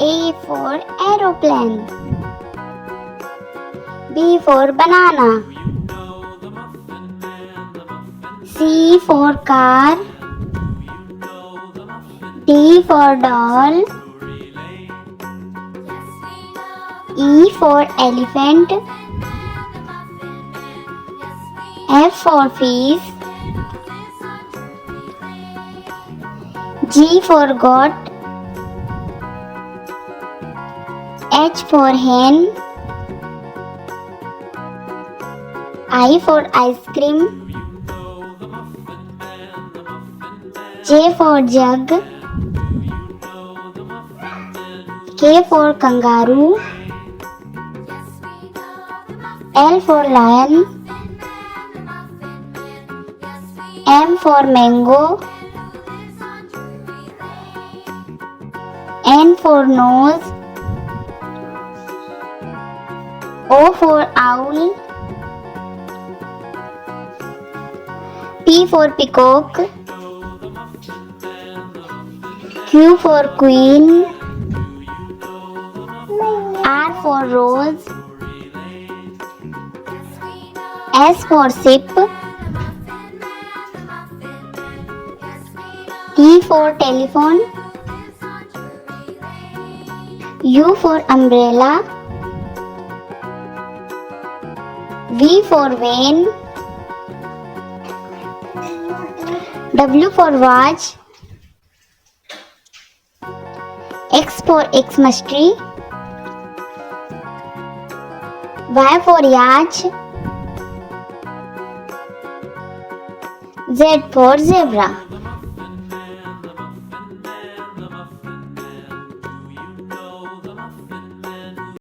A for aeroplane. B for banana. C for car. D for doll. E for elephant. F for fish. G for goat. H for hen. I for ice cream. J for jug. K for kangaroo. L for lion. M for mango. N for nose. O for owl. P for peacock. Q for queen. R for rose. S for ship. T for telephone. U for umbrella. V for van. W for watch. X for Xmas tree. Y for yacht. Z for zebra.